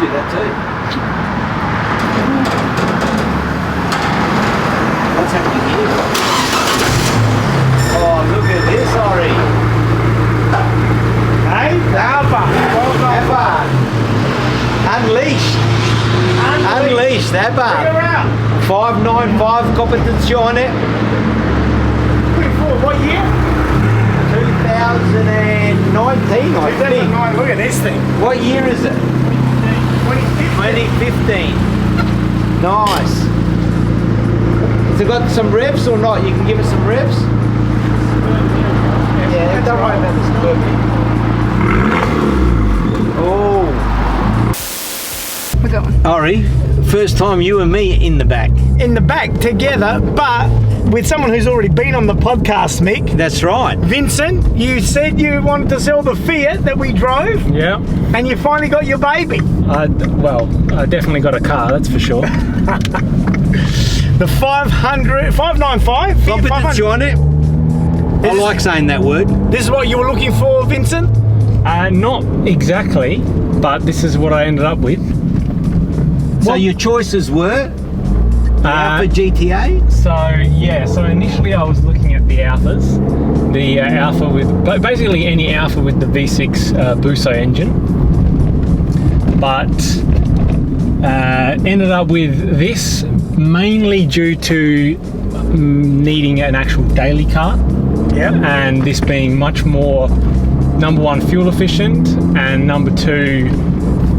do that too. What's happening here? Oh, look at this, Ori. Hey, Alpha. Unleashed. Unleashed, Bring Abba. her out. 595 competizione. Pretty forward. What year? 2019, I think. 2009. Look at this thing. What year is it? 2015. Nice. Has it got some revs or not? You can give us some revs? Yeah, don't worry about this Kirby. Oh. We're going. Ori, first time you and me in the back. In the back together, but with someone who's already been on the podcast, Mick. That's right. Vincent, you said you wanted to sell the Fiat that we drove, Yeah. and you finally got your baby. I definitely got a car, that's for sure. The 595 Fiat 500. Competizione. I like saying that word. This is what you were looking for, Vincent? Not exactly, but this is what I ended up with. So your choices were the Alpha GTA? So initially I was looking at the Alphas. The Alpha with, basically any Alpha with the V6 Busso engine. But ended up with this mainly due to needing an actual daily car. Yeah. And this being much more, number one, fuel efficient, and number two,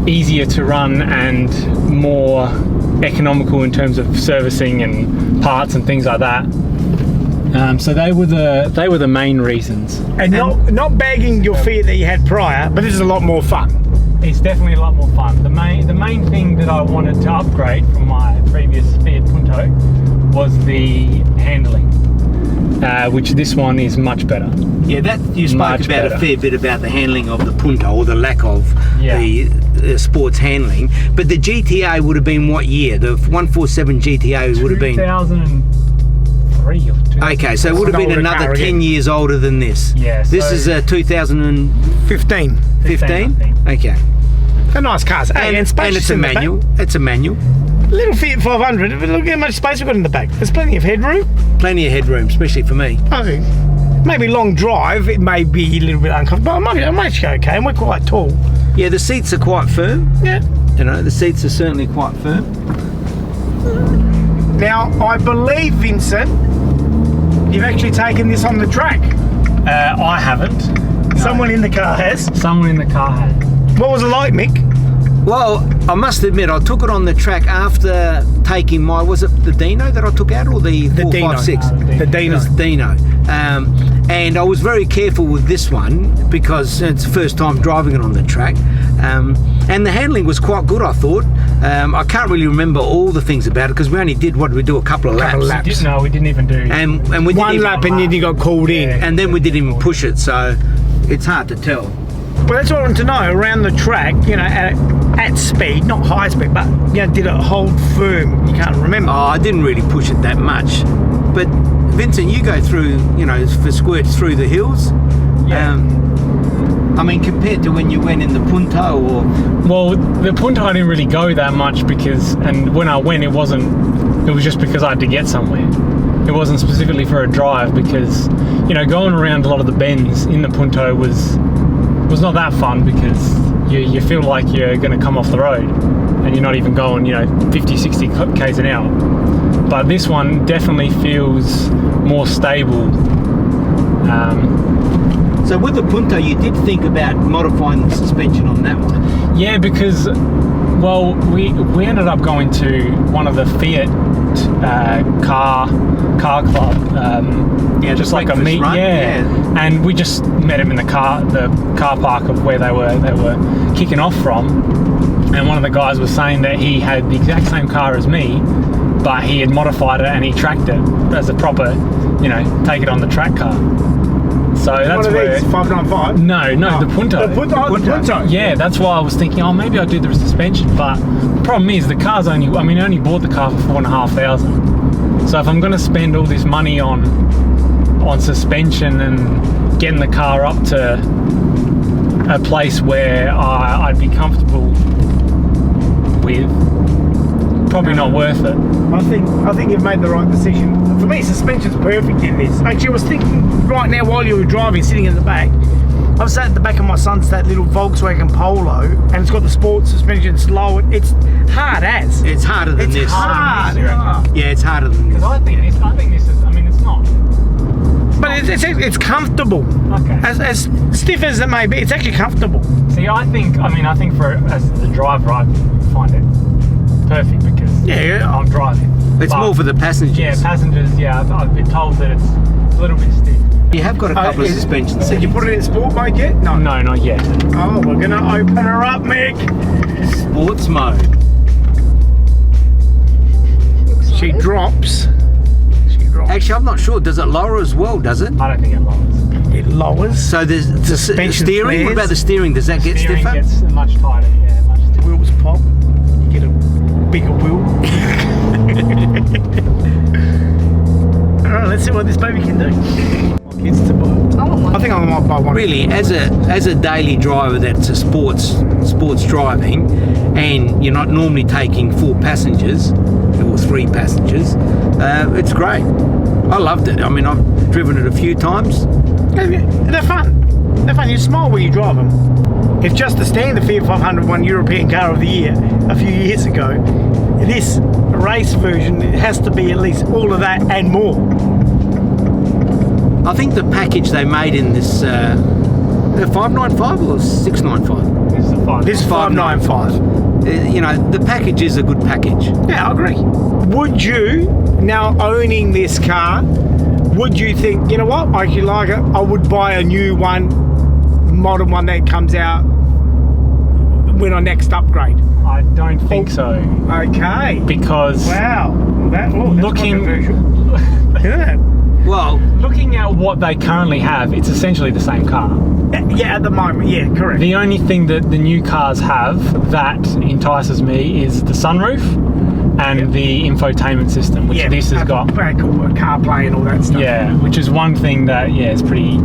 easier to run and more economical in terms of servicing and parts and things like that. So they were the main reasons. And not bagging your Fiat that you had prior, but this is a lot more fun. It's definitely a lot more fun. The main thing that I wanted to upgrade from my previous Fiat Punto was the handling, which this one is much better. Yeah, that you spoke Much about better. a fair bit about the handling of the Punto, or the lack of Yeah. the sports handling. But the GTA would have been what year? The 147 GTA would have been. 2003 or 2004. Okay, so it would have been Older another car 10 again. years older than this. Yeah, This so- is 2015. 15. 15, I think. Okay. They're nice cars. Hey, and spacious it's a in the back. manual. It's a manual. Little Fiat 500. Look how much space we've got in the back. There's plenty of headroom. Plenty of headroom, especially for me. I think maybe long drive, it may be a little bit uncomfortable, but I might go okay, and we're quite tall. Yeah, the seats are quite firm. Yeah. You know, the seats are certainly quite firm. Now, I believe, Vincent, you've actually taken this on the track. I haven't. Someone in the car has. Someone in the car had. What was it like, Mick? Well, I must admit, I took it on the track after taking my, was it the Dino that I took out, or the The 456? Dino. The Dino. It's Dino. And I was very careful with this one because it's the first time driving it on the track. And the handling was quite good, I thought. I can't really remember all the things about it because we only did, what did we do, a couple of laps. We didn't even do. And we One didn't lap and then you got called in. Yeah. and then we didn't even push it, so it's hard to tell. Well, that's what I want to know. Around the track, you know, at speed, not high speed, but, you know, did it hold firm? You can't remember. Oh, I didn't really push it that much. But Vincent, you go through, you know, for squirts through the hills. Yeah. I mean, compared to when you went in the Punto or... Well, the Punto I didn't really go that much because, and when I went, it was just because I had to get somewhere. It wasn't specifically for a drive because, you know, going around a lot of the bends in the Punto was not that fun because you feel like you're going to come off the road and you're not even going, you know, 50, 60 k's an hour. But this one definitely feels more stable. So with the Punto, you did think about modifying the suspension on that one? Yeah, because, well, we ended up going to one of the Fiat car club, Yeah, just the like a breakfast meet, run, yeah. And we just met him in the car park of where they were kicking off from. And one of the guys was saying that he had the exact same car as me, but he had modified it and he tracked it as a proper, you know, take it on the track car. So that's What are where. these? 595? No, the Punto. The Punto. Oh, the Punto. Yeah, that's why I was thinking, oh, maybe I'll do the suspension. But the problem is the car's I only bought the car for $4,500. So if I'm going to spend all this money on suspension and getting the car up to a place where I'd be comfortable probably not worth it. I think you've made the right decision. For me, suspension's perfect in this. Actually, I was thinking right now while you were driving, sitting in the back, I was sat at the back of my son's that little Volkswagen Polo, and it's got the sports suspension. It's low. It's hard as. It's harder than this. Hard. Yeah, it's harder than this. I think this is. I mean, it's not. But it's comfortable. Okay. As stiff as it may be, it's actually comfortable. See, I think for as the driver, I find it perfect because I'm driving. It's But, more for the passengers. Yeah, passengers. Yeah, I've been told that it's a little bit stiff. You have got a couple of suspension Did you settings. put it in sport mode yet? No. No, not yet. Oh, we're gonna open her up, Mick. Sports mode. She drops. Actually, I'm not sure. Does it lower as well, does it? I don't think it lowers. It lowers. So there's the Suspension steering. What flares. about the steering? Does that get Steering stiffer? gets much tighter. Yeah, much stiffer. Wheels pop. You get a bigger wheel. Alright, let's see what this baby can do. Kids to buy. I want one. I think I might buy one. Really, as a daily driver that's a sports driving, and you're not normally taking 4 passengers or 3 passengers, it's great. I loved it. I mean, I've driven it a few times. They're fun. They're fun. You smile when you drive them. If just the standard Fiat 500 won European Car of the Year a few years ago, this race version has to be at least all of that and more. I think the package they made in this, the 595 or 695? This is a 5. This is 595. You know, the package is a good package. Yeah, I agree. Would you, now owning this car, would you think, you know what, I actually like it, I would buy a new one, modern one that comes out when I next upgrade? I don't think so. Okay. Because Wow. That's Looking- controversial. Yeah. Well, looking at what they currently have, it's essentially the same car. Yeah, at the moment, yeah, correct. The only thing that the new cars have that entices me is the sunroof and the infotainment system, which this has got. CarPlay and all that stuff. Yeah, which is one thing that is pretty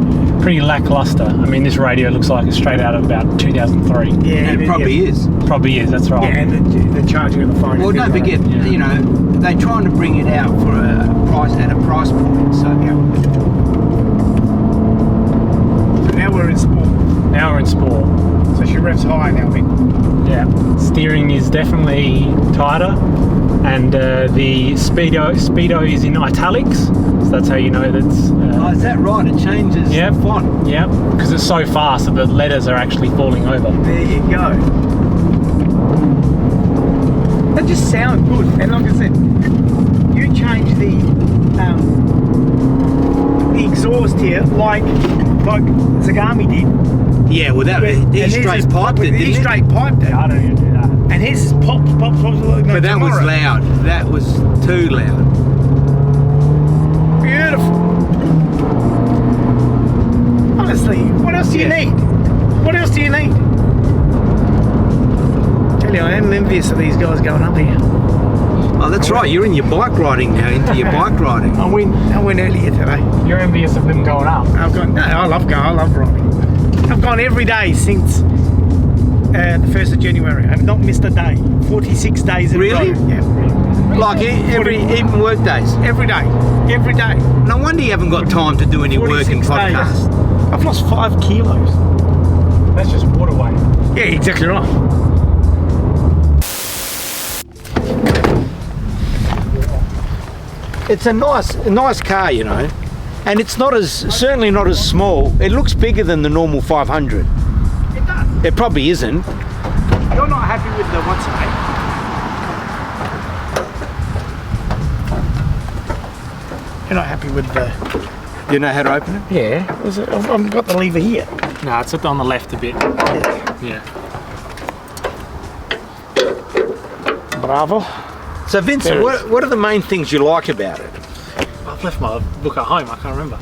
lackluster. I mean, this radio looks like it's straight out of about 2003. Yeah, it probably is. Probably is. That's right. Yeah, and the charging of the phone. Well, don't forget, Yeah. you know, they're trying to bring it out for a price at a price point. So So now we're in sport. Now we're in sport. So she revs high now, Mick. Yeah, steering is definitely tighter, and the speedo is in italics, so that's how you know that's. oh, is that right? It changes Yep. the font. Yeah, because it's so fast that the letters are actually falling over. There you go. That just sounds good. And like I said, you change the exhaust here like Zagami did. Yeah, well, that he And straight his is- piped it, He didn't he? straight piped it. I don't even do that. And his is pops. But that was loud. That was too loud. Beautiful. Honestly, what else do you Yeah. need? What else do you need? Tell you, I am envious of these guys going up here. Oh, that's right. You're in your bike riding now. Into your bike riding. I went earlier today. You're envious of them going up. I've gone. No, I love riding. I've gone every day since the 1st of January. I've not missed a day. 46 days in Really? a row. Yeah. Like even work days. Every day. Every day. No wonder you haven't got time to do any work and 46 days. podcasts. I've lost 5 kilos. That's just water weight. Yeah, exactly right. It's a nice car, you know, and it's certainly not as small. It looks bigger than the normal 500. It does. It probably isn't. You're not happy with the what's it? You're not happy with the... You know how to open it? Yeah. I've got the lever here. No, it's on the left a bit. Yeah. Bravo. So, Vincent, There it what are the main things you like about it? I've left my book at home. I can't remember.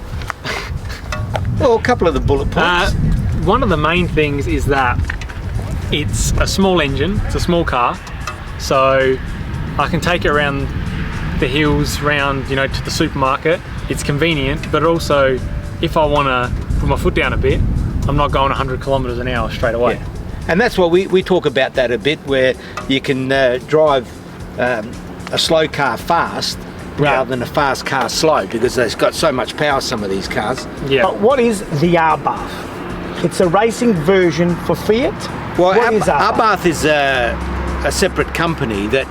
Well, a couple of the bullet points. One of the main things is that it's a small engine. It's a small car, so I can take it around the hills, round to the supermarket. It's convenient, but also if I want to put my foot down a bit, I'm not going 100 kilometers an hour straight away. Yeah. And that's what we talk about that a bit, where you can drive a slow car fast rather than a fast car slow, because they've got so much power, some of these cars. Yeah. But what is the Abarth? It's a racing version for Fiat. Well, What is Abarth? Abarth is a separate company that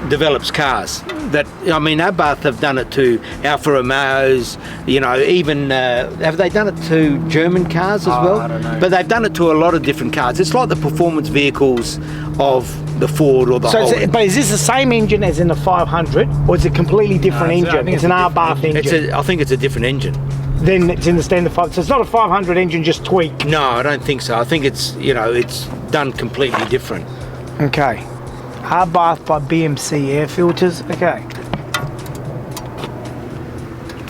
develops cars. Abarth have done it to Alfa Romeos, even have they done it to German cars as well? I don't know. But they've done it to a lot of different cars. It's like the performance vehicles of the Ford or the So, Holden. but is this the same engine as in the 500, or is it a completely different it's- I engine? think It's it's an a different Abarth engine. I think it's a different engine. Then it's in the standard 5. So it's not a 500 engine just tweaked. No, I don't think so. I think it's it's done completely different. Okay. Abarth by BMC air filters. Okay.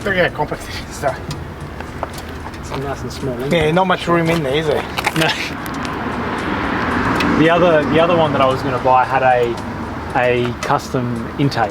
Look at how compact it is though. It's nice and small. Isn't Yeah, not much room in there, is there? No. The other one that I was going to buy had a custom intake.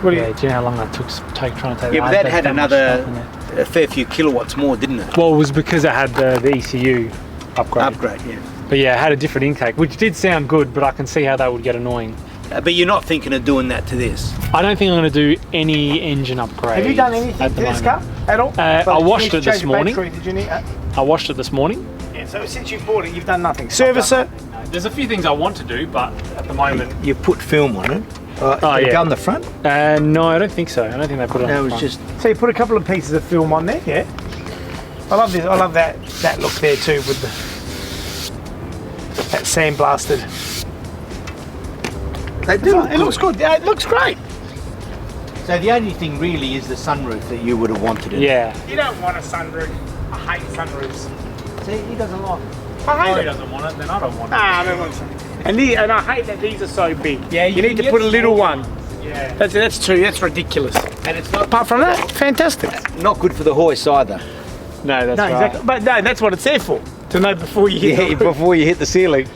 What do Yeah, you? do you know how long that took trying to take Yeah, but that? that had That much another stuff in it. a fair few kilowatts more, didn't it? Well, it was because it had the ECU upgrade. Upgrade, yeah. But yeah, it had a different intake, which did sound good, but I can see how that would get annoying. But you're not thinking of doing that to this. I don't think I'm going to do any engine upgrade. Have you done anything to this car at all? I washed it this Change the morning. battery, Did you need? I washed it this morning. Yeah. So since you bought it, you've done nothing. Service it. There's a few things I want to do, but at the moment... You put film on it. yeah. Down the front. No, I don't think so. I don't think they put it on No, the it was front. just. So you put a couple of pieces of film on there. Yeah. I love this. I love that look there too with that sandblasted. They do. It looks good. Yeah, it looks great. So the only thing really is the sunroof that you would have wanted. In it. Yeah. You don't want a sunroof. I hate sunroofs. See, he doesn't like it. I hate He it. doesn't want it, then I don't want it. I don't want sunroof. And I hate that these are so big. Yeah, you you need can to get put a little small one. Yeah. That's true. That's ridiculous. And it's not Apart from that, fantastic. not good for the hoist either. No, that's No, right. exactly. But no, that's what it's there for. To know before you hit the roof. before you hit the ceiling.